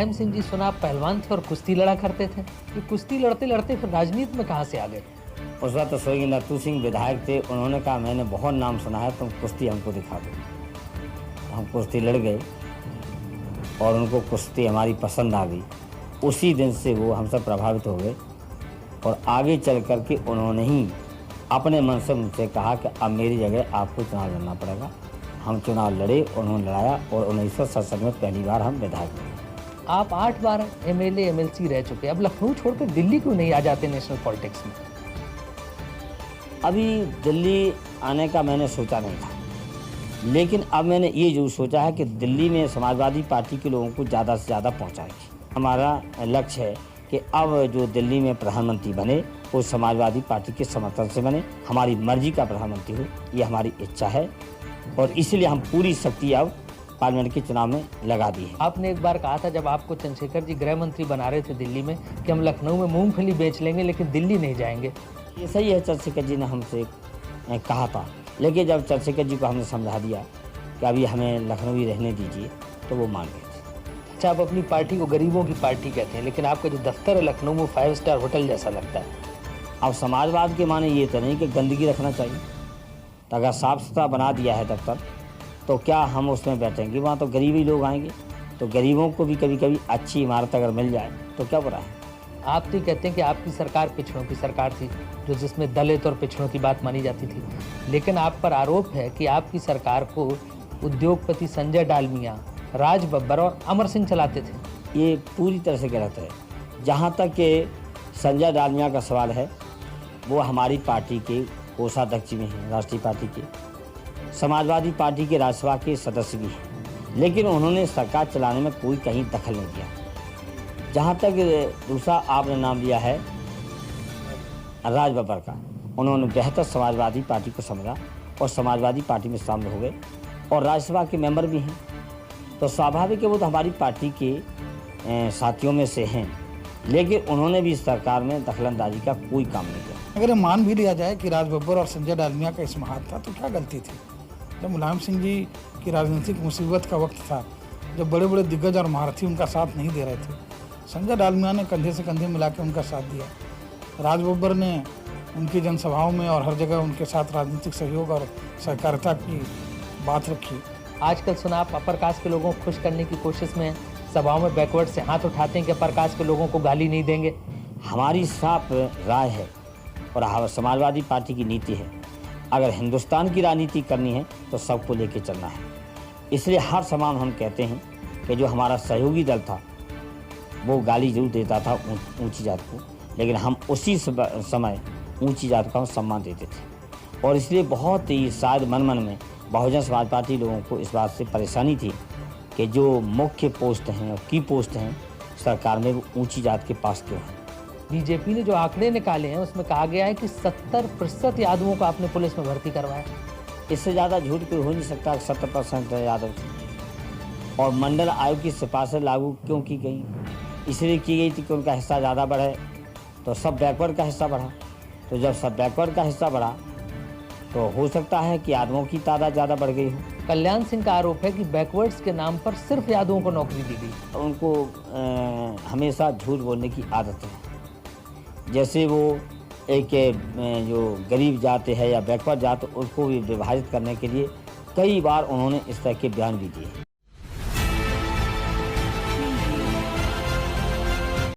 मुलायम सिंह जी सुना पहलवान थे और कुश्ती लड़ा करते थे। ये कुश्ती लड़ते लड़ते फिर राजनीति में कहाँ से आ गए? उस वक्त तो स्वर्गीय नत्थू सिंह विधायक थे। उन्होंने कहा मैंने बहुत नाम सुना है, तुम कुश्ती हमको दिखा दो। हम कुश्ती लड़ गए और उनको कुश्ती हमारी पसंद आ गई। उसी दिन से वो हमसे प्रभावित हो गए और आगे चल कर के उन्होंने ही अपने मन से मुझसे कहा कि अब मेरी जगह आपको चुनाव लड़ना पड़ेगा। हम चुनाव लड़े, उन्होंने लड़ाया और 1967 में पहली बार हम विधायक बने। आप 8 बार एमएलए एमएलसी रह चुके, अब लखनऊ छोड़कर दिल्ली क्यों नहीं आ जाते नेशनल पॉलिटिक्स में? अभी दिल्ली आने का मैंने सोचा नहीं था, लेकिन अब मैंने ये जरूर सोचा है कि दिल्ली में समाजवादी पार्टी के लोगों को ज़्यादा से ज़्यादा पहुँचाएगी। हमारा लक्ष्य है कि अब जो दिल्ली में प्रधानमंत्री बने वो समाजवादी पार्टी के समर्थन से बने, हमारी मर्जी का प्रधानमंत्री हो, ये हमारी इच्छा है और इसलिए हम पूरी शक्ति अब पार्लियामेंट के चुनाव में लगा दी है। आपने एक बार कहा था जब आपको चंद्रशेखर जी गृह मंत्री बना रहे थे दिल्ली में कि हम लखनऊ में मूंगफली बेच लेंगे लेकिन दिल्ली नहीं जाएंगे। ये सही है, चंद्रशेखर जी ने हमसे कहा था, लेकिन जब चंद्रशेखर जी को हमने समझा दिया कि अभी हमें लखनऊ ही रहने दीजिए तो वो मान गए थे। अच्छा, आप अपनी पार्टी को गरीबों की पार्टी कहते हैं, लेकिन आपका जो दफ्तर है लखनऊ में 5 स्टार होटल जैसा लगता है। अब समाजवाद के माने ये तो नहीं कि गंदगी रखना चाहिए, तो अगर साफ़ सुथरा बना दिया है दफ्तर तो क्या हम उसमें बैठेंगे? वहाँ तो गरीब ही लोग आएंगे, तो गरीबों को भी कभी कभी अच्छी इमारत अगर मिल जाए तो क्या बुरा है। आप तो कहते हैं कि आपकी सरकार पिछड़ों की सरकार थी, जो जिसमें दलित और पिछड़ों की बात मानी जाती थी, लेकिन आप पर आरोप है कि आपकी सरकार को उद्योगपति संजय डालमिया, राज बब्बर और अमर सिंह चलाते थे। ये पूरी तरह से गलत है। जहाँ तक कि संजय डालमिया का सवाल है, वो हमारी पार्टी के कोषाध्यक्ष भी हैं, राष्ट्रीय पार्टी के, समाजवादी पार्टी के राज्यसभा के सदस्य भी हैं, लेकिन उन्होंने सरकार चलाने में कोई कहीं दखल नहीं दिया। जहाँ तक दूसरा आपने नाम लिया है राज बब्बर का, उन्होंने बेहतर समाजवादी पार्टी को समझा और समाजवादी पार्टी में शामिल हो गए और राज्यसभा के मेंबर भी हैं, तो स्वाभाविक है वो तो हमारी पार्टी के साथियों में से हैं, लेकिन उन्होंने भी इस सरकार में दखलंदाजी का कोई काम नहीं किया। अगर ये मान भी लिया जाए कि राज बब्बर और संजय डालमिया का इसमें हाथ था तो क्या गलती थी? जब मुलायम सिंह जी की राजनीतिक मुसीबत का वक्त था, जब बड़े बड़े दिग्गज और महारथी उनका साथ नहीं दे रहे थे, संजय डालमिया ने कंधे से कंधे मिला के उनका साथ दिया। राज बब्बर ने उनकी जनसभाओं में और हर जगह उनके साथ राजनीतिक सहयोग और सहकारिता की बात रखी। आजकल सुना आप अपर कास्ट के लोगों को खुश करने की कोशिश में सभाओं में बैकवर्ड से हाथ उठाते हैं कि अपर कास्ट के लोगों को गाली नहीं देंगे। हमारी साफ राय है और समाजवादी पार्टी की नीति है, अगर हिंदुस्तान की राजनीति करनी है तो सबको लेके चलना है। इसलिए हर समान हम कहते हैं कि जो हमारा सहयोगी दल था वो गाली जरूर देता था ऊंची जात को, लेकिन हम उसी समय ऊंची जात का सम्मान देते थे और इसलिए बहुत ही शायद मन मन में बहुजन समाज पार्टी लोगों को इस बात से परेशानी थी कि जो मुख्य पोस्ट हैं और की पोस्ट हैं सरकार में वो ऊंची जात के पास क्यों हैं। बीजेपी ने जो आंकड़े निकाले हैं उसमें कहा गया है कि 70% यादवों को आपने पुलिस में भर्ती करवाया। इससे ज़्यादा झूठ कोई हो नहीं सकता। 70% यादव थे और मंडल आयोग की सिफारिशें लागू क्यों की गई? इसलिए की गई थी कि उनका हिस्सा ज़्यादा बढ़े तो सब बैकवर्ड का हिस्सा बढ़ा, तो जब सब बैकवर्ड का हिस्सा बढ़ा तो हो सकता है कि यादवों की तादाद ज़्यादा बढ़ गई हो। कल्याण सिंह का आरोप है कि बैकवर्ड्स के नाम पर सिर्फ यादवों को नौकरी दी गई। उनको हमेशा झूठ बोलने की आदत है। जैसे वो एक जो गरीब जाते हैं या बैकवर्ड जाते, उसको भी विभाजित करने के लिए कई बार उन्होंने इस तरह के बयान भी दिए।